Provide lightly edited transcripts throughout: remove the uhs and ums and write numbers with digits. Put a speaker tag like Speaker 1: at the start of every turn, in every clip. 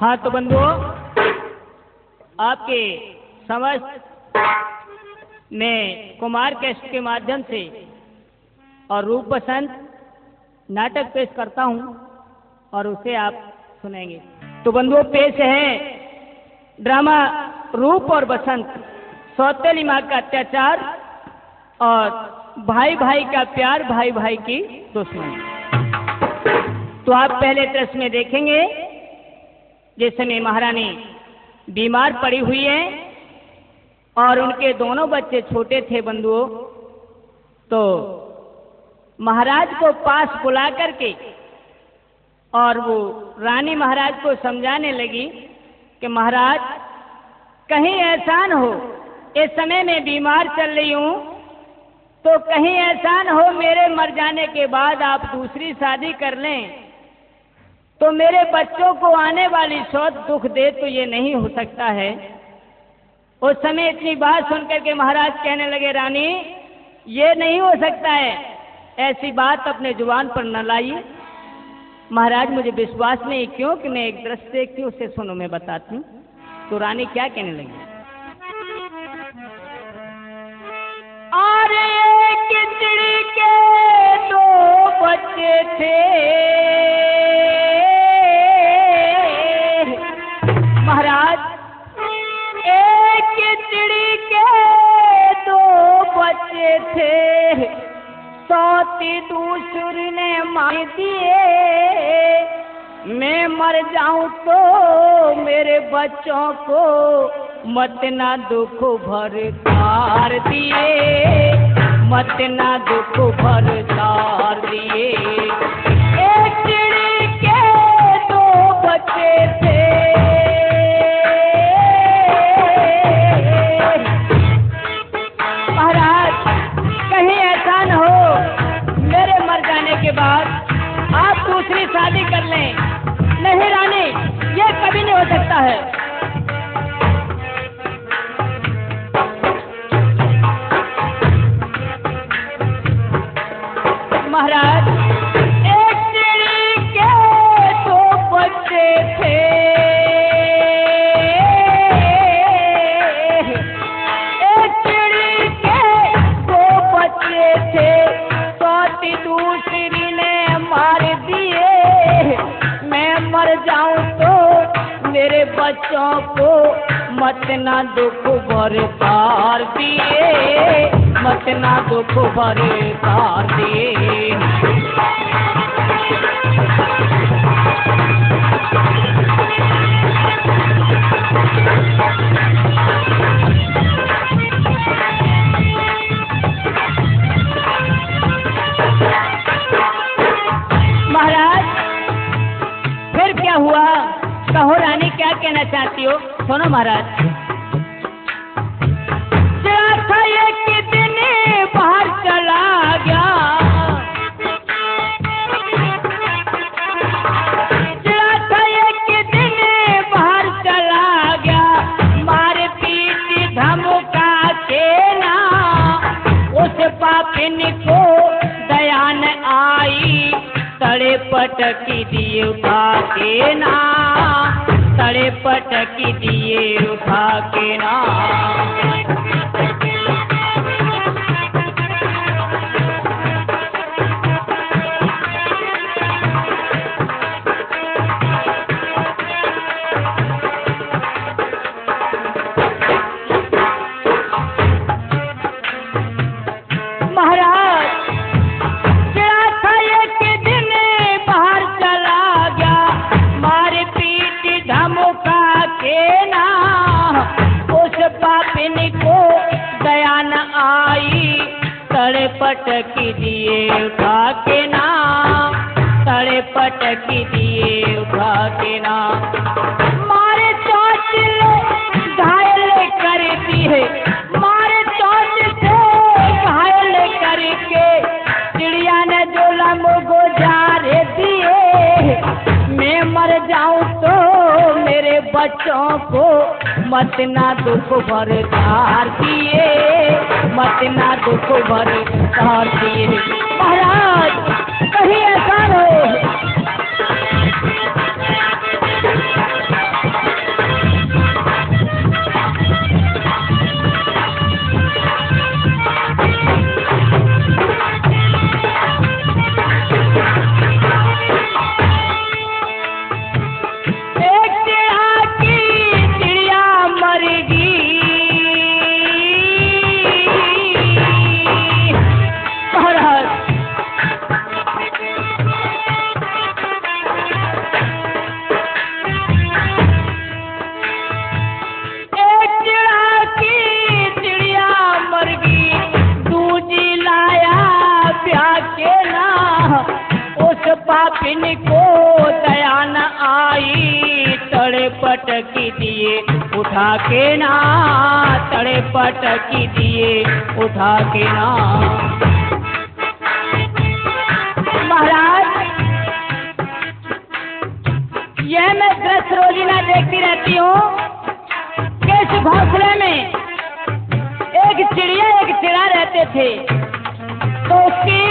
Speaker 1: हाँ तो बंधुओं, आपके समस्त मैं कुमार कैसेट के माध्यम से और रूप बसंत नाटक पेश करता हूँ और उसे आप सुनेंगे। तो बंधुओं, पेश है ड्रामा रूप और बसंत, सौतेली माँ का अत्याचार और भाई भाई का प्यार, भाई भाई की दुश्मनी। तो आप पहले दृश्य में देखेंगे जिस समय महारानी बीमार पड़ी हुई है और उनके दोनों बच्चे छोटे थे बंधुओं, तो महाराज को पास बुला करके और वो रानी महाराज को समझाने लगी कि महाराज कहीं ऐसा न हो, इस समय मैं बीमार चल रही हूँ, तो कहीं ऐसा न हो मेरे मर जाने के बाद आप दूसरी शादी कर लें तो मेरे बच्चों को आने वाली सौत दुख दे, तो ये नहीं हो सकता है। उस समय इतनी बात सुनकर के महाराज कहने लगे, रानी ये नहीं हो सकता है, ऐसी बात अपने जुबान पर न लाइए। महाराज मुझे विश्वास नहीं, क्यों कि मैं एक दृश्य देखती हूँ, उसे सुनो मैं बताती हूँ। तो रानी क्या कहने लगी, अरे एक चिड़ी के दो बच्चे थे महाराज, एक चिड़ी के दो बच्चे थे, सौती दूसरी ने मार दिए, मैं मर जाऊं तो मेरे बच्चों को मत ना दुख भर तार दिए, मत ना दुख भर तार दिए। एक चिड़ी के दो बच्चे थे, के बाद आप दूसरी शादी कर लें। नहीं रानी, ये कभी नहीं हो सकता है। महाराज एक चिड़ी के दो बच्चे थे, एक चिड़ी के दो बच्चे थे, सौती दूसरी ने मार दिए, मैं मर जाऊं तो मेरे बच्चों को मत ना दुख भर तार दिए, मत ना दुख भर तार दिए। हुआ कहो रानी, क्या कहना चाहती हो, सुनो महाराज। चला था एक दिन बाहर चला गया, चला था एक दिन बाहर चला गया, मारे पीट धमका के ना, उस पापिन को दया न आई, तड़े पटकी दिए उठा के ना, तड़े पटकी दिए उठा के ना। पापिन को दया न आई, पटकी दिए उठा के ना, तड़े पटकी दिए उठा के ना। मारे चोट घायल करती है, मारे चोट से घायल करके चिड़िया ने झोला मुझको झारे दिए। मैं मर जाऊं तो मेरे बच्चों को मत ना दुख भर तार दिए, मत ना दुख भर तार दिए। महाराज कहीं ऐसा हो पापिन को दया न आई, तड़े पटकी दिए उठा के ना, तड़े पटकी दिए उठा के ना। महाराज यह मैं दृश्य रोजीना देखती रहती हूँ कि इस घोंसले में एक चिड़िया एक चिड़ा रहते थे, तो उसकी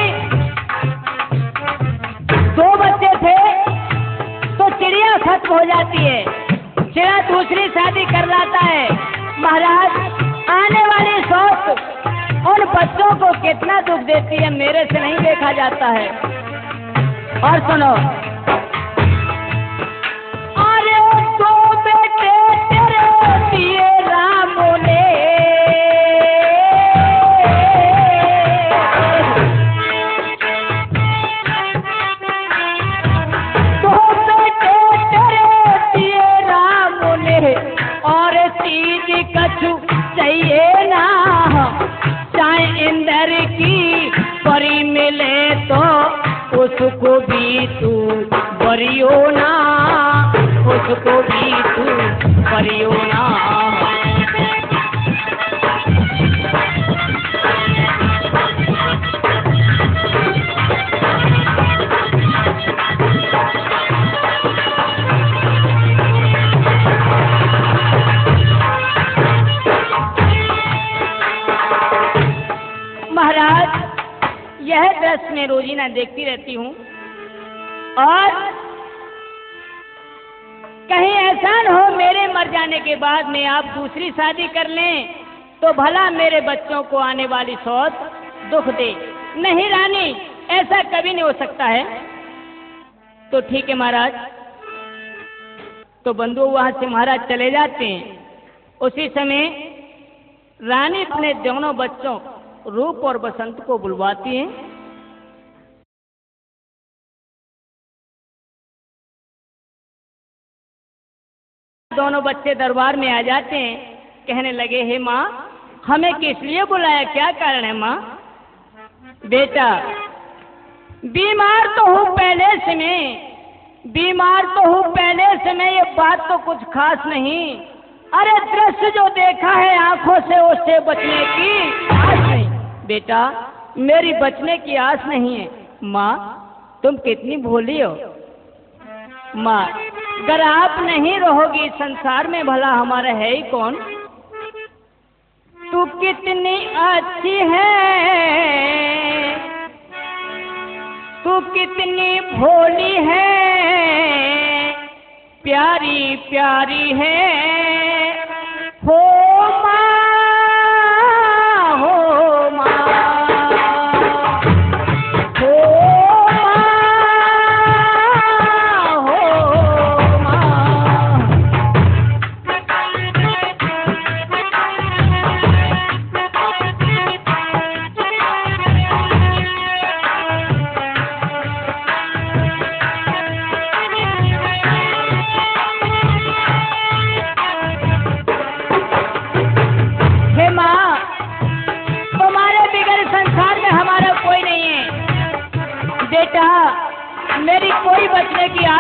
Speaker 1: दो बच्चे थे। तो चिड़िया खत्म हो जाती है, चिड़ा दूसरी शादी कर लाता है। महाराज आने वाली सोच उन बच्चों को कितना दुख देती है, मेरे से नहीं देखा जाता है। और सुनो, अरे दो बेटे तेरे दिए राम ने, और तीज कछु चाहिए ना, चाहे इंद्र की परी मिले तो उसको भी तू बरियो ना, उसको भी तू बरियो ना। महाराज यह दृश्य मैं रोजीना देखती रहती हूँ, और कहीं ऐसा न हो मेरे मर जाने के बाद में आप दूसरी शादी कर लें तो भला मेरे बच्चों को आने वाली सोच दुख दे। नहीं रानी, ऐसा कभी नहीं हो सकता है। तो ठीक है महाराज। तो बंधु वहां से महाराज चले जाते हैं। उसी समय रानी अपने दोनों बच्चों रूप और बसंत को बुलवाती हैं। दोनों बच्चे दरबार में आ जाते हैं, कहने लगे, हे माँ हमें किस लिए बुलाया, क्या कारण है माँ? बेटा बीमार तो हूँ पहले से मैं, बीमार तो हूँ पहले से मैं, ये बात तो कुछ खास नहीं। अरे दृश्य जो देखा है आंखों से उससे बचने की आस नहीं। बेटा मेरी बचने की आस नहीं है। माँ तुम कितनी भोली हो। माँ अगर आप नहीं रहोगी संसार में भला हमारा है ही कौन। तू कितनी अच्छी है, तू कितनी भोली है, प्यारी प्यारी है, हो माँ, हो माँ, हो माँ, हो माँ।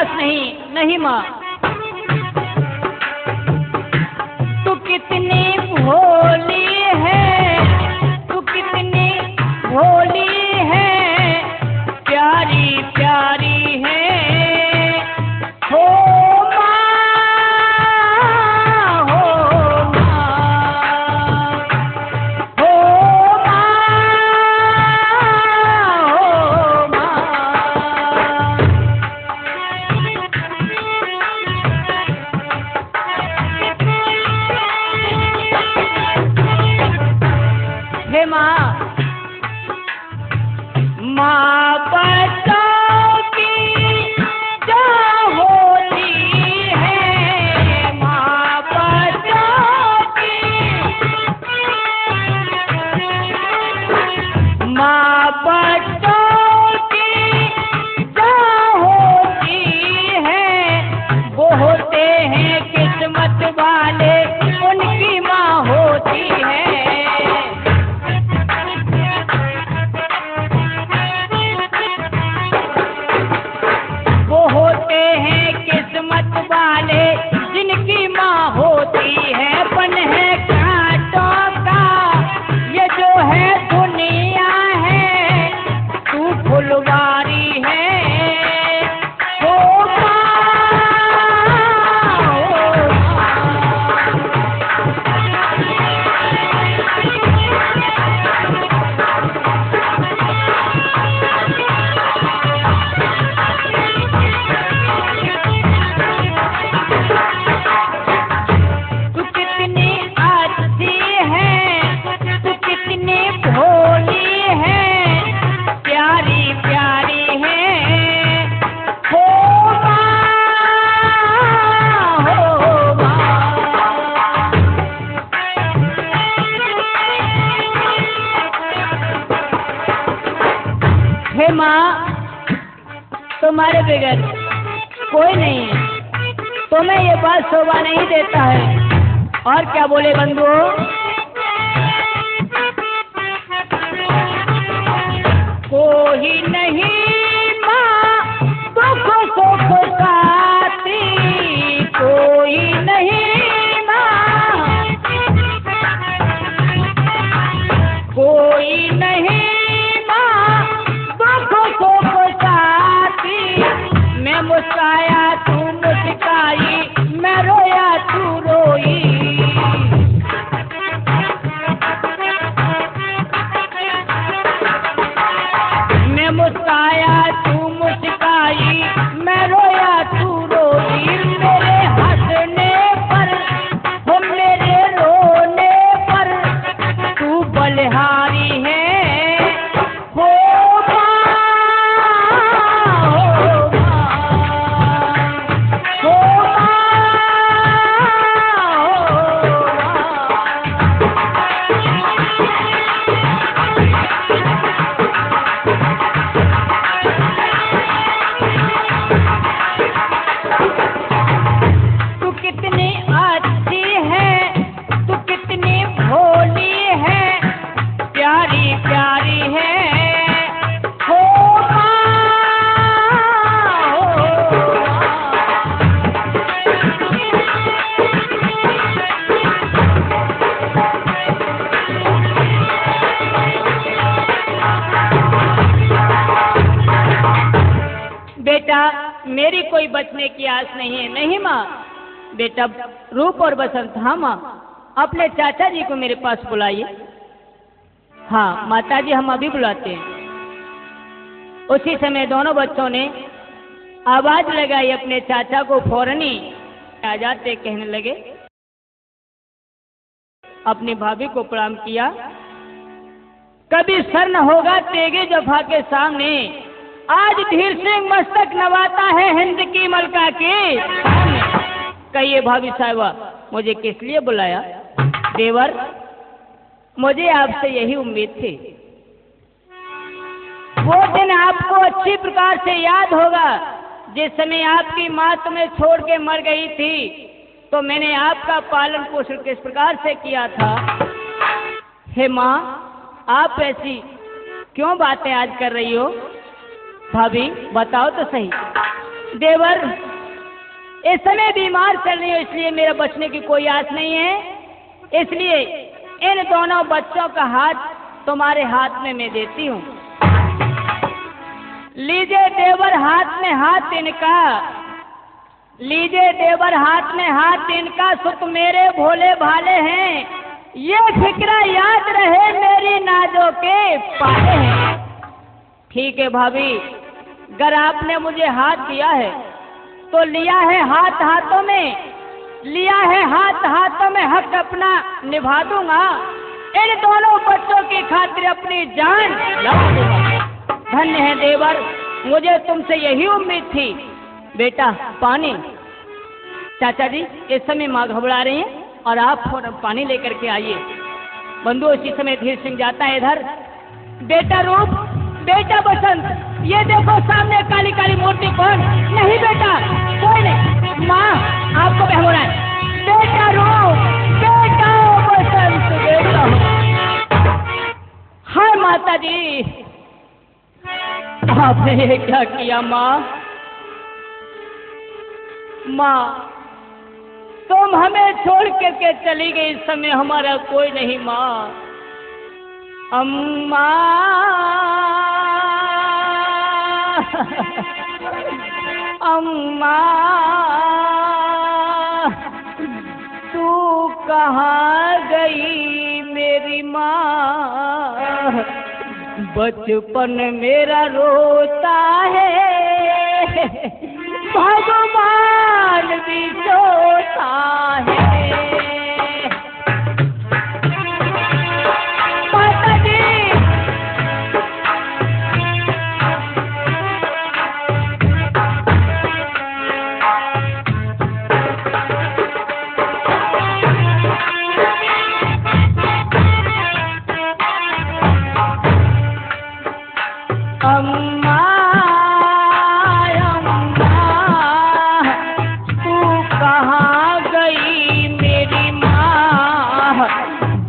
Speaker 1: आस नहीं, नहीं माँ। तू कितनी भोली है, तू कितनी भोली है, प्यारी प्यारी है, हो माँ बच्चों की जो होती है, माँ बच्चों की, माँ बच्चों की जो होती है, वो होते हैं किस्मत वाले, उनकी माँ होती है। किस्मत वाले जिनकी माँ होती है। पन है कांटों का ये जो है दुनिया है, तू फुलवारी है, ओ माँ, तुम्हारे बगैर कोई नहीं है, तुम्हें ये बात शोभा नहीं देता है। और क्या बोले बंधु? कोई नहीं माँ दुख सुख साथी, कोई नहीं माँ, कोई नहीं मैं मुस्काया तू मुस्काई, मैं रोया तू रोई, मैं मुस्काया तू मुस्काई, मैं रोया तू रोई। मेरे हंसने पर हो, मेरे रोने पर तू बलिहारी है, हो बेटा, मेरी कोई बचने की आस नहीं है। नहीं माँ, बेटा रूप और बसंत, हाँ माँ, अपने चाचा जी को मेरे पास बुलाइए। हाँ माता जी, हम अभी बुलाते हैं। उसी समय दोनों बच्चों ने आवाज लगाई अपने चाचा को, फौरनी आ जाते कहने लगे, अपनी भाभी को प्रणाम किया। कभी सर न होगा तेगे जफा के सामने, आज धीर सिंह मस्तक नवाता है हिंद की मलका के सामने। कहिए भाभी साहिबा, मुझे किस लिए बुलाया? देवर, मुझे आपसे यही उम्मीद थी। वो दिन आपको अच्छी प्रकार से याद होगा जिस समय आपकी माँ तुम्हें छोड़ के मर गई थी, तो मैंने आपका पालन पोषण किस प्रकार से किया था। हे माँ, आप ऐसी क्यों बातें आज कर रही हो? भाभी बताओ तो सही। देवर, इस समय बीमार चल रही हूँ, इसलिए मेरा बचने की कोई आस नहीं है। इसलिए इन दोनों बच्चों का हाथ तुम्हारे हाथ में मैं देती हूँ। लीजिए देवर हाथ में हाथ इनका, लीजिए देवर हाथ में हाथ इनका, सुख मेरे भोले भाले हैं, ये फिक्र याद रहे मेरी नाजों के पाले हैं। ठीक है भाभी, अगर आपने मुझे हाथ दिया है तो लिया है हाथ हाथों में, लिया है हाथ हाथों में, हक अपना निभा दूंगा, इन दोनों बच्चों की खातिर अपनी जान लगा दूंगा। धन्य है देवर, मुझे तुमसे यही उम्मीद थी। बेटा पानी। चाचा जी, इस समय माँ घबरा रही हैं और आप थोड़ा पानी लेकर के आइए। बंधु इसी समय धीर सिंह जाता है इधर। बेटा रूप, बेटा बसंत, ये देखो सामने काली काली मूर्ति कौन? नहीं बेटा, कोई नहीं। माँ आपको क्या हो रहा है? बेटा रूप, बेटा बसंत, बेटा। हाय माता जी, आपने ये क्या किया माँ? माँ तुम हमें छोड़ करके चली गई, इस समय हमारा कोई नहीं माँ। अम्मा अम्मा तू कहाँ गई मेरी माँ? बचपन मेरा रोता है, भगवान भी सोता है। माता जी, अम्मा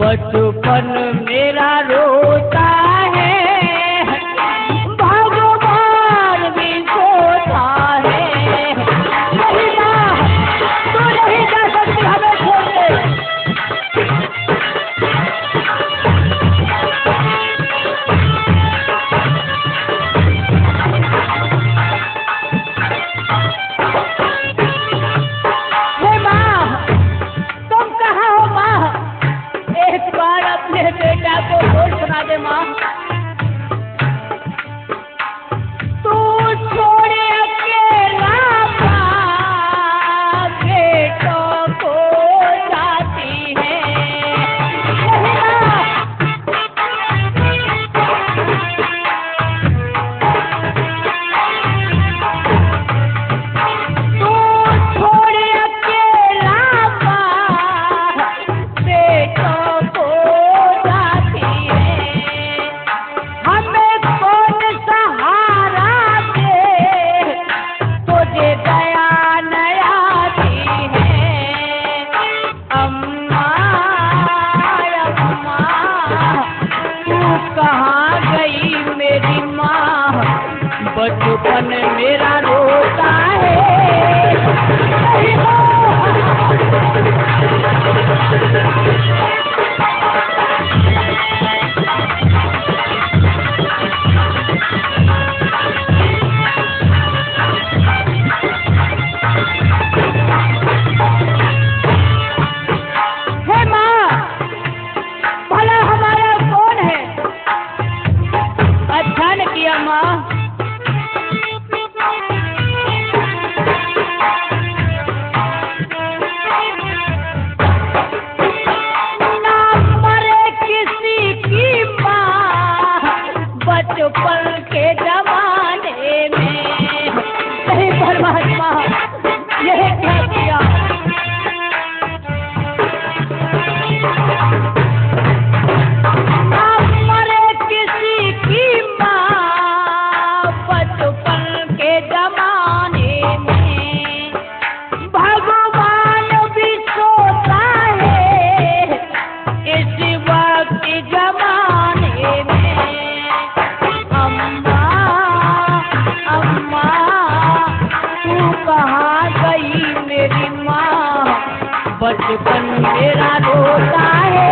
Speaker 1: बचपन मेरा रोता है, भगवान भी सोता है। नहीं माँ, तू नहीं जा सकती हमें छोड़ के। माँ तुम कहाँ हो माँ? एक बार अपने बेटा को बोल सुना दे माँ। तू छोड़े अकेला बेटों को जाती है। तू छोड़े अकेला बेटों बचपन मेरा रोता है। हे माँ, भला हमारा कौन है? अच्छा न किया माँ, बचपन मेरा रोता है।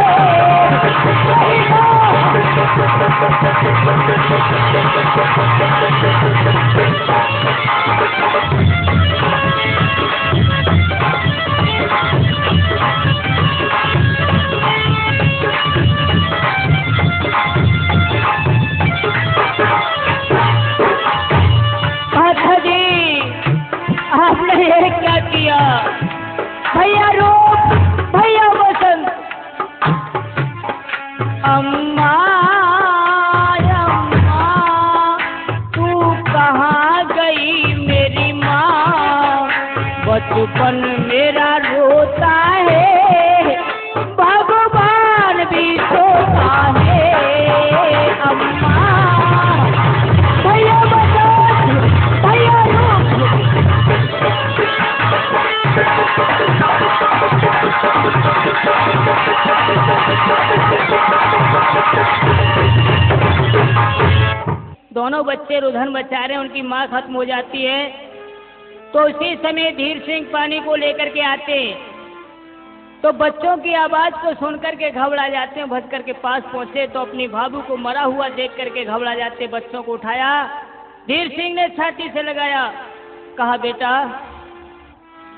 Speaker 1: अच्छा जी, आपने ये क्या किया? भैया रूप, भैया वसंत, अम्मा अम्मा तू कहाँ गई मेरी माँ? बचपन मेरा रोता है, भगवान भी सोता है। अम्मा, भैया वसंत, भैया रूप। दोनों बच्चे रुधन बचा रहे हैं, उनकी माँ खत्म हो जाती है। तो उसी समय धीर सिंह पानी को लेकर के आते हैं। तो बच्चों की आवाज को सुनकर के घबरा जाते हैं। भटकर के पास पहुंचे तो अपनी भाभू को मरा हुआ देख करके घबरा जाते। बच्चों को उठाया, धीर सिंह ने छाती से लगाया, कहा बेटा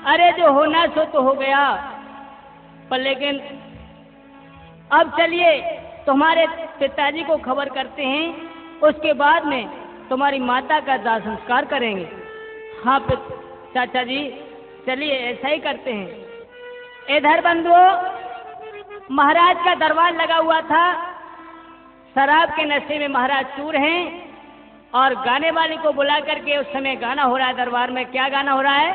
Speaker 1: अरे जो होना सो तो हो गया, पर लेकिन अब चलिए तुम्हारे पिताजी को खबर करते हैं, उसके बाद में तुम्हारी माता का दाह संस्कार करेंगे। हाँ चाचा जी चलिए ऐसा ही करते हैं। इधर बंधुओं, महाराज का दरबार लगा हुआ था। शराब के नशे में महाराज चूर हैं और गाने वाले को बुला करके उस समय गाना हो रहा है दरबार में। क्या गाना हो रहा है?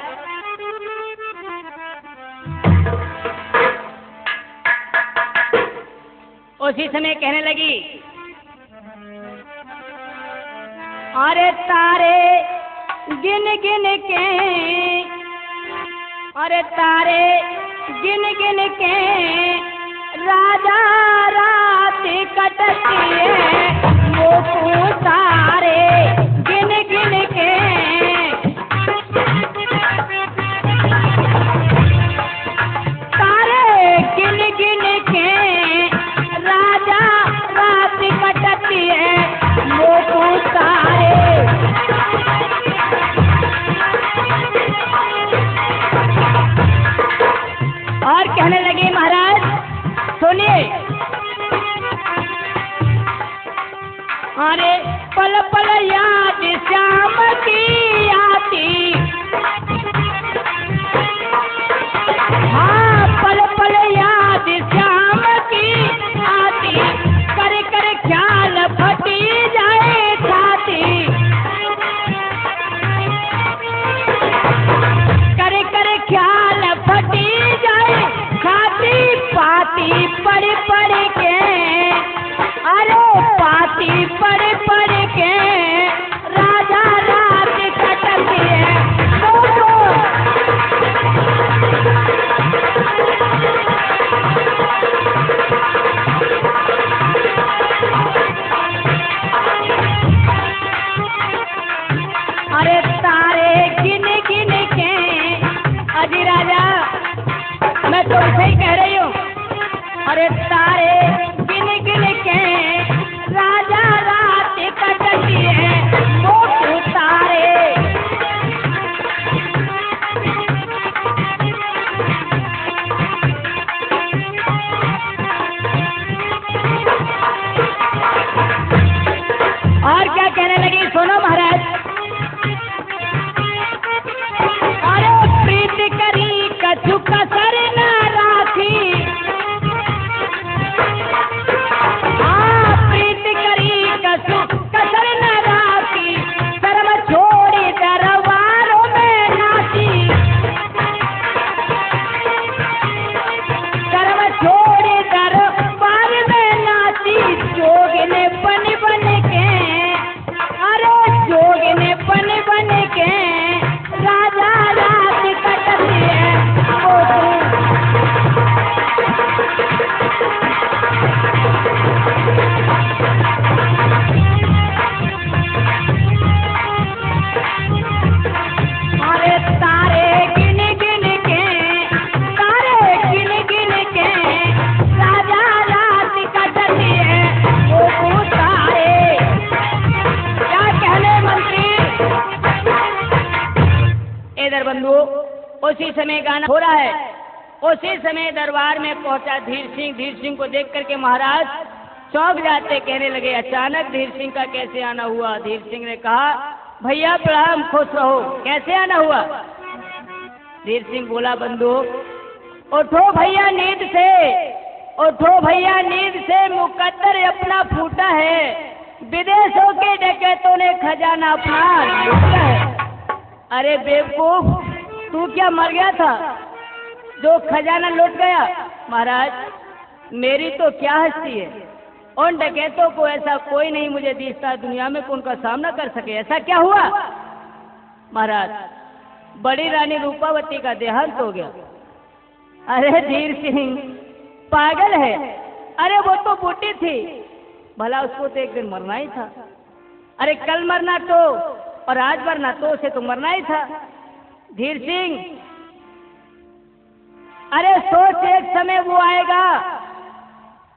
Speaker 1: उसी समय कहने लगी, अरे तारे गिन गिन के, अरे तारे गिन गिन के राजा रात कटती है। वो तारे गिन गिन के, तारे गिन गिन के राजा रात कटती है। वो तारे और कहने लगे महाराज सुनिए, अरे पल पल याद श्याम की आती, हाँ पल पल याद श्याम की आती, कर कर ख्याल फटी जाए छाती, कर कर ख्याल फटी जाए छाती। पाती पढ़ पढ़ के, अरे पाती पढ़ पढ़ के राजा रात कटती है। अरे तारे गिन गिन के, अजी राजा मैं तो ऐसे ही कह रही हूँ, अरे तारे गिन गिन के राजा रात कटती है। वो तारे और क्या कहने लगी सुनो महाराज, अरे प्रीत करी कछु कसर न राखी, हाँ उसी समय गाना हो रहा है। उसी समय दरबार में पहुंचा धीर सिंह। धीर सिंह को देख करके महाराज चौंक जाते, कहने लगे अचानक धीर सिंह का कैसे आना हुआ। धीर सिंह ने कहा भैया प्रणाम, खुश रहो, कैसे आना हुआ। धीर सिंह बोला बंधु उठो भैया नींद से, उठो भैया नींद से, मुकद्दर अपना फूटा है, विदेशों के डकैतों ने खजाना अपना लूटा है। अरे बेवकूफ, तू क्या मर गया था जो खजाना लूट गया। महाराज मेरी तो क्या हस्ती है, उन डकैतों को ऐसा कोई नहीं मुझे दिखता दुनिया में उनका सामना कर सके। ऐसा क्या हुआ। महाराज बड़ी रानी रूपावती का देहांत हो गया। अरे धीर सिंह पागल है, अरे वो तो बूढ़ी थी, भला उसको तो एक दिन मरना ही था। अरे कल मरना तो और आज मरना तो उसे तो मरना ही था। धीर सिंह अरे सोच, एक समय वो आएगा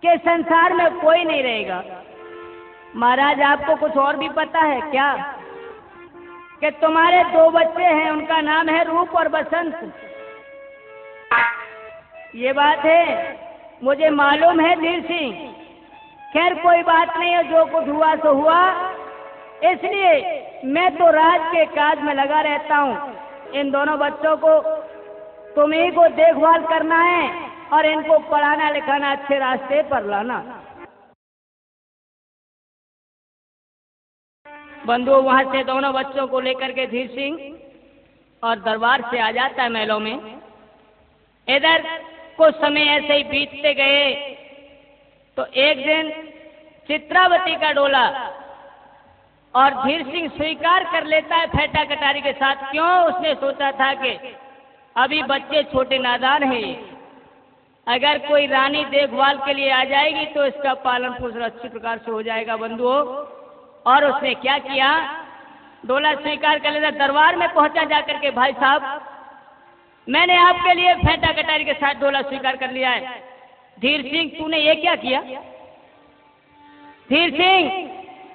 Speaker 1: कि संसार में कोई नहीं रहेगा। महाराज आपको कुछ और भी पता है क्या कि तुम्हारे 2 बच्चे हैं, उनका नाम है रूप और बसंत। ये बात है मुझे मालूम है धीर सिंह। खैर कोई बात नहीं है, जो कुछ हुआ सो हुआ, इसलिए मैं तो राज के काज में लगा रहता हूँ। इन दोनों बच्चों को तुम्हीं को देखभाल करना है और इनको पढ़ाना लिखाना, अच्छे रास्ते पर लाना। बंधु वहां से दोनों बच्चों को लेकर के धीर सिंह और दरबार से आ जाता है महलों में। इधर कुछ समय ऐसे ही बीतते गए तो एक दिन चित्रावती का डोला और धीर सिंह स्वीकार कर लेता है फेटा कटारी के साथ। क्यों, उसने सोचा था कि अभी बच्चे छोटे नादान हैं, अगर कोई रानी देखभाल के लिए आ जाएगी तो इसका पालन पोषण अच्छी प्रकार से हो जाएगा बंधुओं। और उसने क्या किया, डोला स्वीकार कर लेता, दरबार में पहुंचा जाकर के भाई साहब मैंने आपके लिए फेंटा कटारी के साथ डोला स्वीकार कर लिया है। धीर सिंह तूने ये क्या किया। धीर सिंह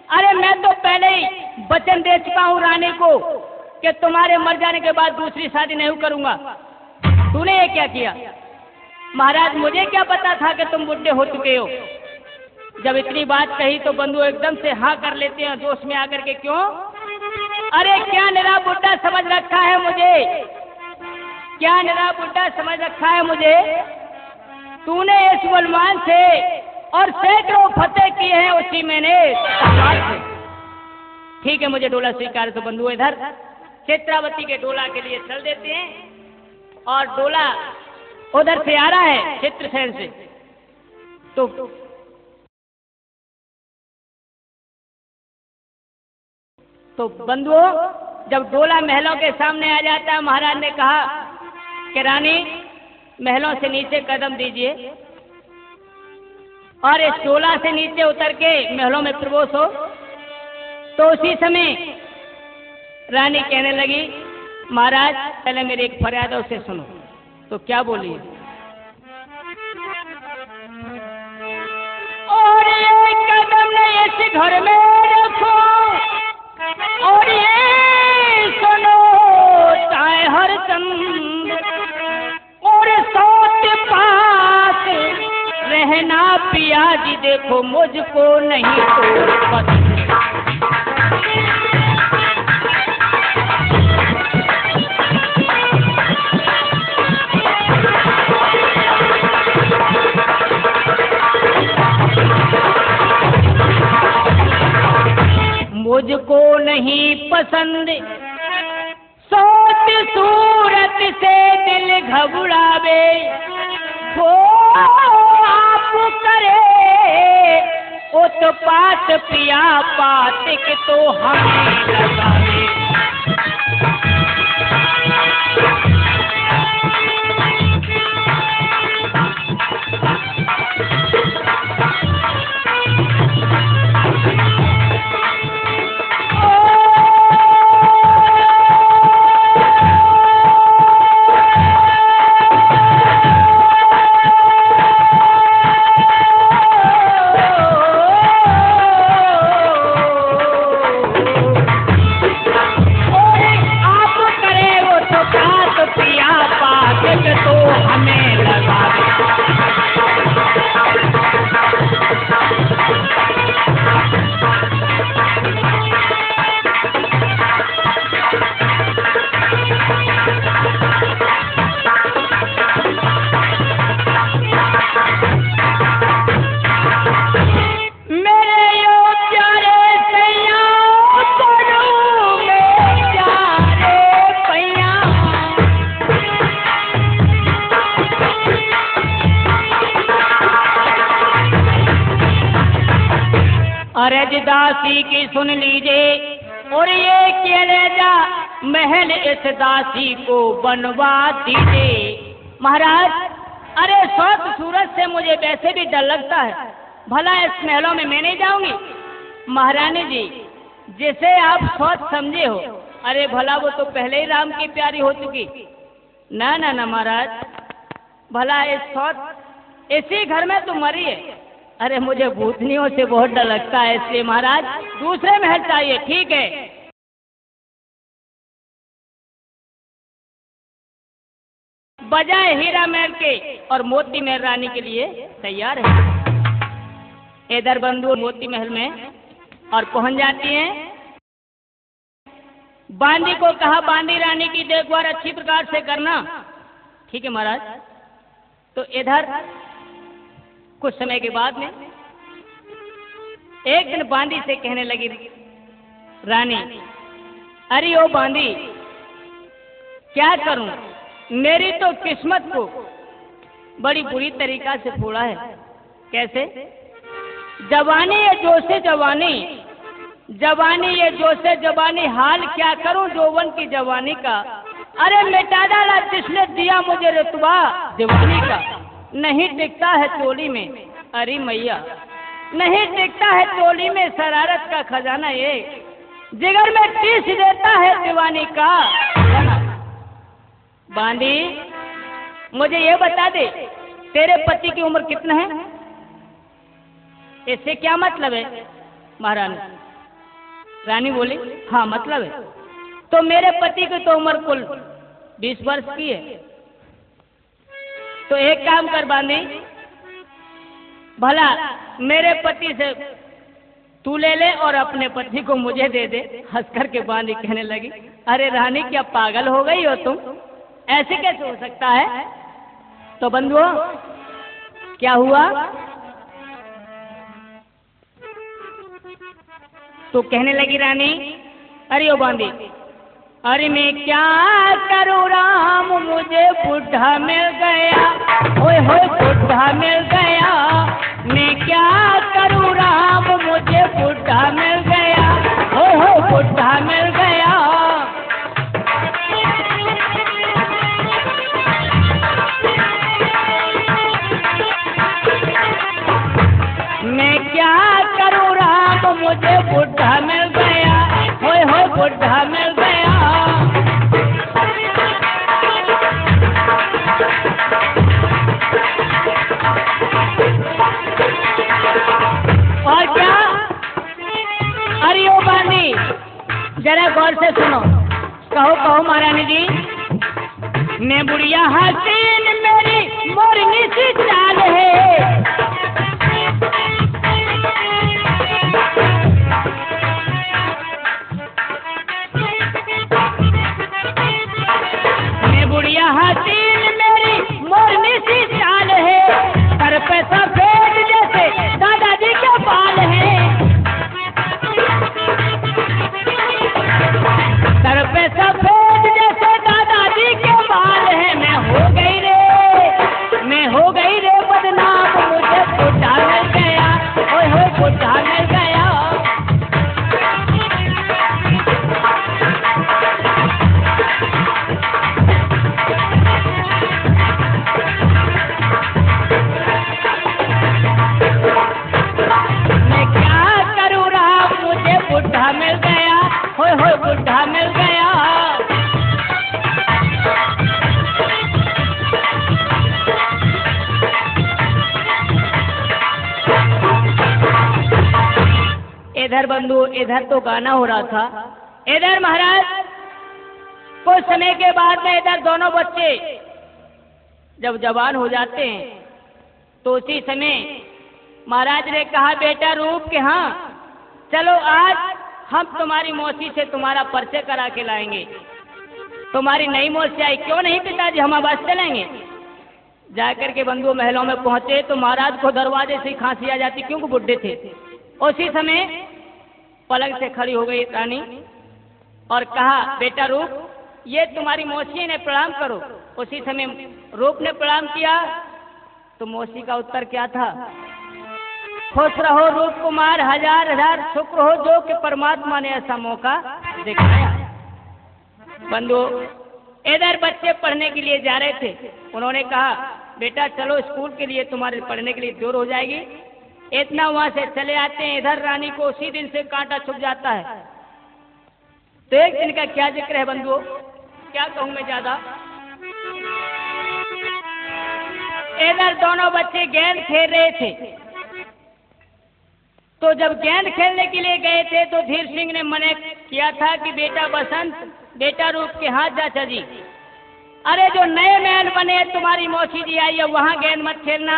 Speaker 1: अरे मैं तो पहले ही वचन दे चुका हूं रानी को कि तुम्हारे मर जाने के बाद दूसरी शादी नहीं करूंगा, तूने ये क्या किया। महाराज मुझे क्या पता था कि तुम बुढ़े हो चुके हो। जब इतनी बात कही तो बंधु एकदम से हाँ कर लेते हैं जोश में आकर के। क्यों, अरे क्या निरा बुढ़ा समझ रखा है मुझे, क्या निरा बुढ़ा समझ रखा है मुझे। तूने इस मुसलमान से और सैकड़ों फतेह किए हैं उसी मैंने। ठीक है मुझे डोला स्वीकार। तो बंधु इधर चित्रावती के डोला के लिए चल देते हैं और डोला उधर से आ रहा है चित्रसेन से। तो बंधुओं जब डोला महलों के सामने आ जाता है, महाराज ने कहा कि रानी महलों से नीचे कदम दीजिए और इस डोला से नीचे उतर के महलों में प्रवेश हो। तो उसी समय रानी कहने लगी महाराज पहले मेरी एक फरियाद है उसे सुनो। तो क्या बोलिए। और ये कदम ने इस घर में रखो और ये सुनो चाहे हर चंद और सौत पास रहना पिया जी, देखो मुझको नहीं तो पसंद। मुझको नहीं पसंद सोच सूरत से दिल घबरावे, वो आप करे उत्पात पिया पातिक तो हमें लगावे। अरज दासी की सुन लीजिए और ये कलेजा महल इस दासी को बनवा दीजिए। महाराज, अरे स्वच्छ सूरज से मुझे वैसे भी डर लगता है, भला इस महलों में मैं नहीं जाऊंगी। महारानी जी, जिसे आप स्वच्छ समझे हो, अरे भला वो तो पहले ही राम की प्यारी हो चुकी। ना ना ना महाराज, भला इस स्वच्छ इसी घर में तो मरी है। अरे मुझे भूतनियों से बहुत डर लगता है, इसलिए महाराज दूसरे महल चाहिए। ठीक है, बजाय हीरा महल के और मोती महल रानी के लिए तैयार है। इधर बंधु मोती महल में और पहुंच जाती हैं। बांदी को कहा, बांदी रानी की देखभाल अच्छी प्रकार से करना। ठीक है महाराज। तो इधर कुछ समय के बाद में एक दिन बांदी से कहने लगी रानी, अरे ओ बांदी, क्या करूं, मेरी तो किस्मत को बड़ी बुरी तरीका से फोड़ा है। कैसे? जवानी ये जोशे जवानी, जवानी ये जोशे जवानी, हाल क्या करूं जौवन की जवानी का। अरे मिटा डाला जिसने दिया मुझे रुतबा जवानी का, नहीं टिकता है चोली में। अरे मैया, नहीं टिकता है चोली में शरारत का खजाना, ये जिगर में टीस देता है दीवानी का। बांदी, मुझे ये बता दे, तेरे पति की उम्र कितना है? इससे क्या मतलब है? महारानी रानी बोली, हाँ मतलब है। तो मेरे पति की तो उम्र कुल 20 वर्ष की है। तो एक काम कर बांदी, भला मेरे पति से तू ले ले और अपने पति को मुझे दे दे। हंस करके बांदी कहने लगी, अरे रानी, क्या पागल हो गई हो तुम? ऐसे कैसे हो सकता है? तो बंधुओं, क्या हुआ? तो कहने लगी रानी, अरे ओ बांदी, अरे मैं क्या करूँ राम, मुझे बुढ़ा मिल गया, होए होए बुढ़ा मिल गया। मैं क्या करूँ राम, मुझे बुढ़ा मिल गया, होए होए बुढ़ा मिल गया। मैं क्या करूँ राम, मुझे बुढ़ा मिल गया, होए होए बुढ़ा मिल गया। और क्या? अरे ओ बांदी, जरा गौर से सुनो। कहो कहो महारानी जी। मैं बुढ़िया हसीन, मेरी मोरनी सी चाल है, मैं बुढ़िया हसीन, मेरी मोरनी सी चाल है, सर पे सफेद जैसे दादाजी के बाल हैं, सर पे सफेद जैसे दादाजी के बाल हैं। मैं हो गई रे बदनाम, मुझे बुढ़ा मिल गया, ओए होए बुढ़ा मिल गया। मैं क्या करूँ राम, मुझे बुढ़ा मिल गया, होए होए बुढ़ा मिल गया। इधर बंधु, इधर तो गाना हो रहा था। इधर महाराज कुछ समय के बाद में इधर दोनों बच्चे जब जवान हो जाते हैं, तो उसी समय महाराज ने कहा, बेटा रूप के, हाँ चलो आज हम तुम्हारी मौसी से तुम्हारा परिचय करा के लाएंगे। तुम्हारी नई मौसी आई, क्यों नहीं पिताजी, हम आवाज चलेंगे। जाकर के बंधु महलों में पहुंचे तो महाराज को दरवाजे से खांसी आ जाती, क्योंकि बुढ़े थे। उसी समय पलंग से खड़ी हो गई रानी और कहा, बेटा रूप, ये तुम्हारी मौसी ने, प्रणाम करो। उसी समय रूप ने प्रणाम किया तो मौसी का उत्तर क्या था? खुश रहो रूप कुमार, हजार हजार शुक्र हो जो कि परमात्मा ने ऐसा मौका दिखाया। बंधु, इधर बच्चे पढ़ने के लिए जा रहे थे। उन्होंने कहा बेटा चलो स्कूल के लिए, तुम्हारे पढ़ने के लिए दूर हो जाएगी। इतना वहां से चले आते हैं, इधर रानी को उसी दिन से कांटा छुप जाता है। तो एक दिन का क्या जिक्र है बंधुओं, क्या कहूं मैं ज्यादा। इधर दोनों बच्चे गेंद खेल रहे थे। तो जब गेंद खेलने के लिए गए थे तो धीर सिंह ने मना किया था कि बेटा बसंत, बेटा रूप के हाथ चाचा जी, अरे जो नए महल बने तुम्हारी मौसी जी आई है वहां गेंद मत खेलना,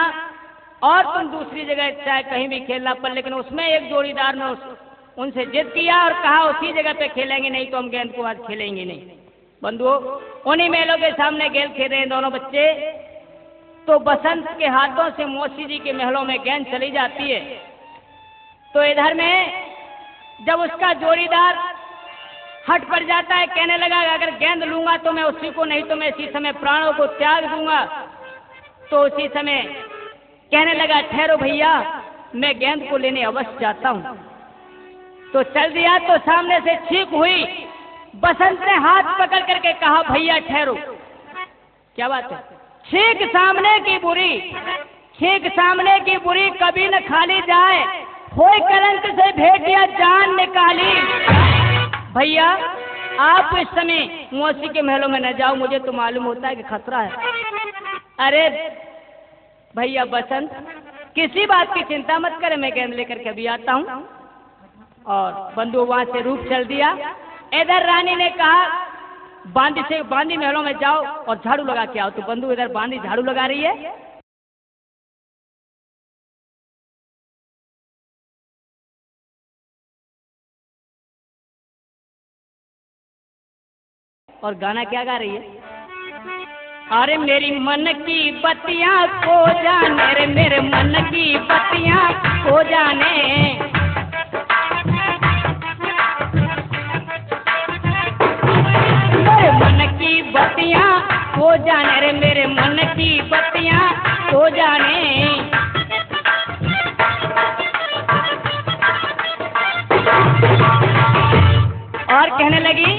Speaker 1: और तुम दूसरी जगह चाहे कहीं भी खेलना पर, लेकिन उसमें एक जोड़ीदार ने उनसे जिद किया और कहा उसी जगह पे खेलेंगे, नहीं तो हम गेंद को आज खेलेंगे नहीं। बंधुओं, उन्हीं महलों के सामने गेंद खेल रहे हैं दोनों बच्चे। तो बसंत के हाथों से मौसी जी के महलों में गेंद चली जाती है। तो इधर में जब उसका जोड़ीदार हट पड़ जाता है, कहने लगा अगर गेंद लूंगा तो मैं उसी को, नहीं तो मैं इसी समय प्राणों को त्याग दूंगा। तो उसी समय कहने लगा ठहरो भैया, मैं गेंद को लेने अवश्य जाता हूं। तो चल दिया तो सामने से चीख हुई। बसंत ने हाथ पकड़ करके कहा भैया ठहरो। क्या बात है, छींक सामने की बुरी, छींक सामने की बुरी कभी न खाली जाए, कोई कलंक से भेटिया जान निकाली। भैया आप इस समय मौसी के महलों में न जाओ, मुझे तो मालूम होता है कि खतरा है। अरे भैया बसंत, किसी बात की चिंता मत करे, मैं गेंद लेकर के अभी आता हूं। और बंधु वहां से रूप चल दिया। इधर रानी ने कहा बांदी महलों में जाओ और झाड़ू लगा के आओ। तो बंधु इधर बांदी झाड़ू लगा रही है। और गाना क्या गा रही है, अरे मेरी मन की बत्तियां खो जाने रे, मेरे मन की बत्तियां खो जाने, मेरे मन की बत्तियां खो जाने रे, मेरे मन की बत्तियां खो जाने। और कहने लगी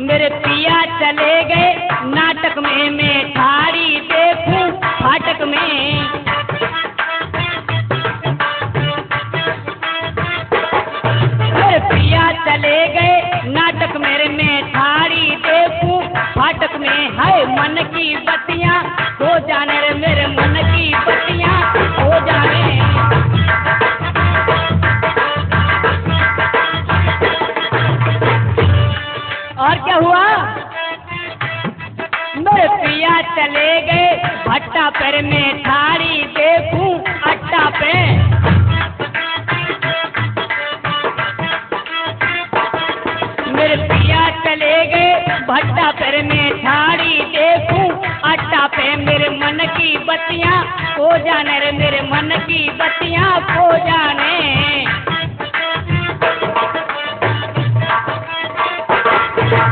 Speaker 1: मेरे पिया चले गए नाटक में, मैं ठाड़ी देखूं फाटक में, मेरे पिया चले गए नाटक में, मैं ठाड़ी देखूं फाटक में, है मन की बत्तियां खो जाने रे, मेरे मन की बत्तियां खो जाने। और क्या हुआ, मेरे पिया चले गए भट्टा पर, मैं ठाड़ी देखूं अट्टा पे, मेरे पिया चले गए भट्टा पर, मैं ठाड़ी देखूं अट्टा पे, मेरे मन की बत्तियां खो जाने रे, मेरे मन की बत्तियां खो जाने।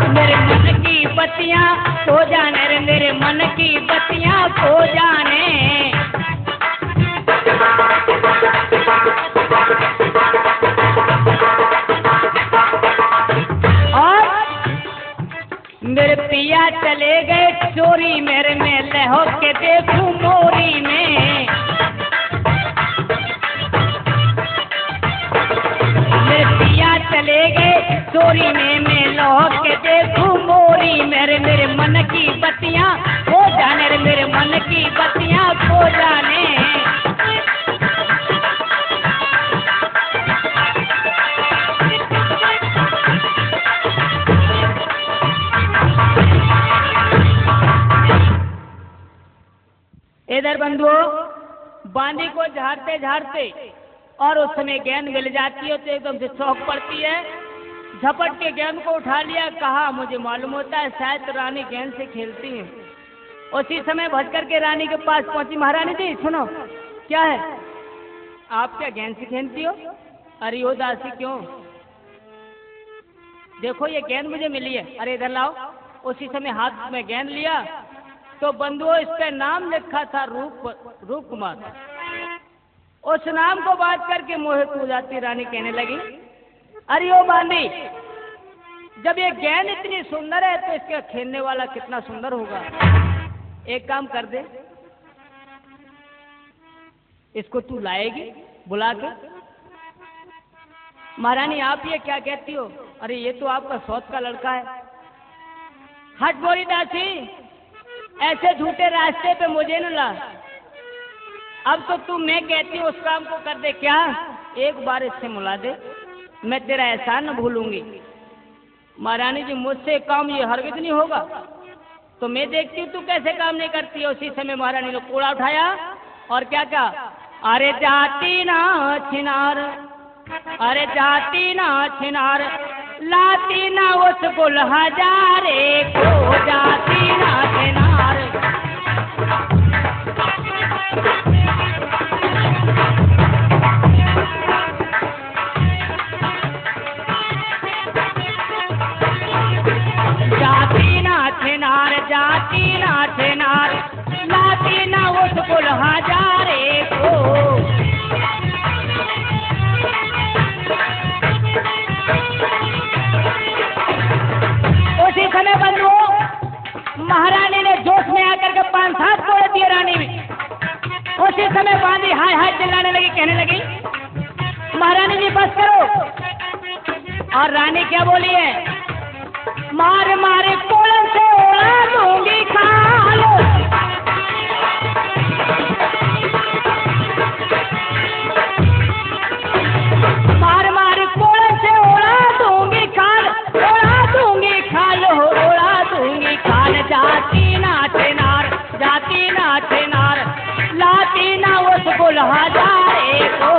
Speaker 1: मेरे मन की बत्तियां खो जाने रे, मेरे मन की बत्तियां खो जाने। और मेरे पिया चले गए चोरी मेरे में, लहो के देखूं मोरी में, मेरे पिया चले गए चोरी में, मैं लहो के देखूं मोरी, मेरे मन की बत्तियां खो जाने रे, मेरे मन की बत्तियां खो जाने। इधर बंधुओं बांदी को झाड़ते झाड़ते और उस समय गेंद मिल जाती है तो एकदम से चौंक पड़ती है, झपट के गेंद को उठा लिया, कहा मुझे मालूम होता है शायद तो रानी गेंद से खेलती है। उसी समय भज करके रानी के पास पहुंची, महारानी जी सुनो क्या है, आप क्या गेंद से खेलती हो? अरे ओ दासी क्यों, देखो ये गेंद मुझे मिली है, अरे इधर लाओ। उसी समय हाथ में गेंद लिया तो बंधुओं इस पे नाम लिखा था रूप कुमार। उस नाम को बात करके मोहित हो जाती रानी कहने लगी, अरे ओ बांदी, जब ये गेंद इतनी सुंदर है तो इसके खेलने वाला कितना सुंदर होगा। एक काम कर दे, इसको तू लाएगी बुला के। महारानी आप ये क्या कहती हो? अरे ये तो आपका सौत का लड़का है। हट बोरी दासी, ऐसे झूठे रास्ते पे मुझे न ला। अब तो तू मैं कहती हूँ उस काम को कर दे। क्या? एक बार इससे मिला दे, मैं तेरा एहसान न भूलूंगी। महारानी जी मुझसे काम ये हरगिज नहीं होगा। तो मैं देखती हूँ तू कैसे काम नहीं करती है। उसी समय महारानी ने कोड़ा उठाया और क्या कहा, अरे जाती ना छिनार, अरे जाती ना छिनार, लाती ना उस गुल हजारे को, जाती ना छिनार। जाती ना छिनार, जाती ना छिनार, लाती ना उस गुल हजारे को। उसी समय बंधुओं, महारानी ने जोश में आकर के 5-7 कोड़े दिए रानी में। उसी समय बांदी हाय हाय चिल्लाने लगी, कहने लगी, महारानी जी बस करो। और रानी क्या बोली है, मार मारे कोड़े से उड़ा दूंगी खाल। मार मार कोड़े से उड़ा दूंगी खाल, उड़ा दूंगी खाल हो, उड़ा दूंगी खाल। जाती ना छिनार, जाती ना छिनार, लाती ना उस गुल हजारे को।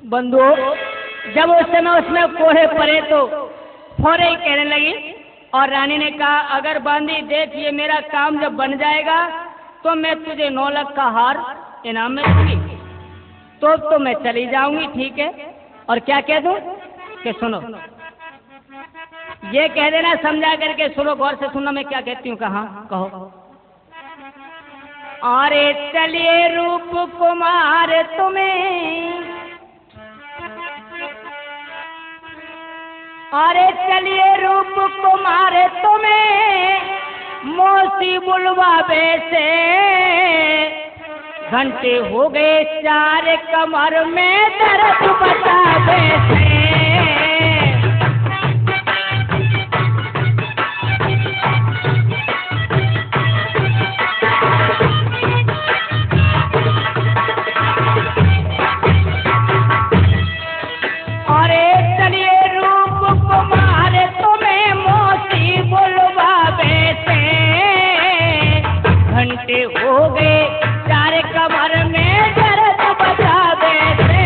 Speaker 1: बंधुओं, जब उस समय उसमें कोहे पड़े तो फौरन ही कहने लगी। और रानी ने कहा, अगर बांदी देख ये मेरा काम जब बन जाएगा तो मैं तुझे 9 लाख का हार इनाम में दूंगी। तो मैं चली जाऊंगी, ठीक है। और क्या कह दूं कि सुनो, ये कह देना समझा करके, सुनो गौर से सुनना मैं क्या कहती हूँ। कहाँ कहो, अरे चलिए रूप कुमार तुम्हें, अरे चलिए रूप कुमार तुम्हें, मौसी बुलवावे से। घंटे हो गए 4 कमर में दर्द बतावे से। हो गए 4 कमर में दर्द बतावे से।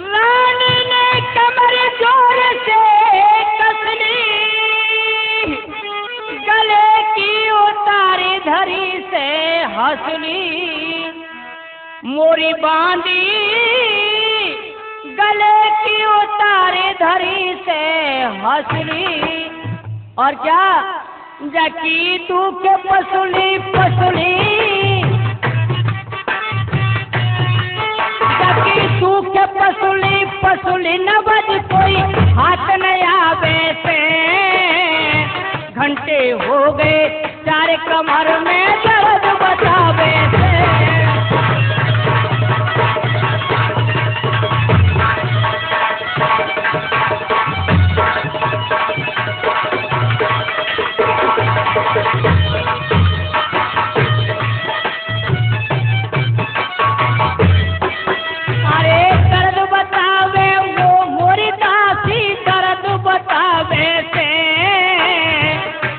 Speaker 1: रानी ने कमर जोर से कस ली, गले की उतारी धरी से हंस ली। मोरी बांदी गले की उतारे धरी से हंसली। और क्या, जकी तू के पसुली पसुली, जकी तू के पसुली पसुली, न बज कोई हाथ न आवे से। घंटे हो गए 4 कमर में दर्द बतावे से।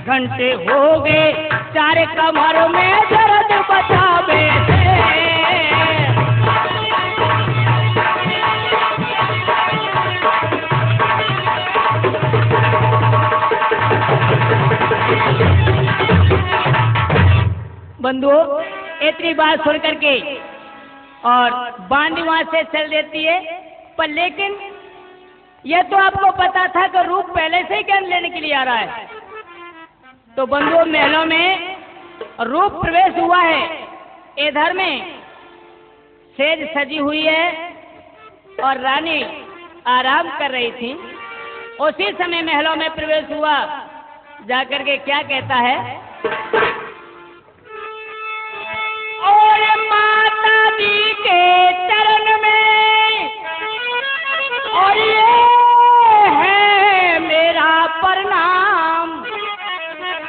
Speaker 1: घंटे हो गए 4 कमर में बंधुओं, इतनी बात सुन करके और बांदी वहां से चल देती है। पर लेकिन यह तो आपको पता था कि रूप पहले से ही ज्ञान लेने के लिए आ रहा है। तो बंधुओं, महलों में रूप प्रवेश हुआ है। इधर में सेज सजी हुई है और रानी आराम कर रही थी। उसी समय महलों में प्रवेश हुआ, जाकर के क्या कहता है, और माता जी के चरण में और ये है मेरा प्रणाम,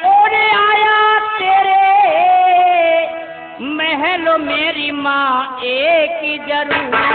Speaker 1: और आया तेरे महल मेरी माँ एक जरूर।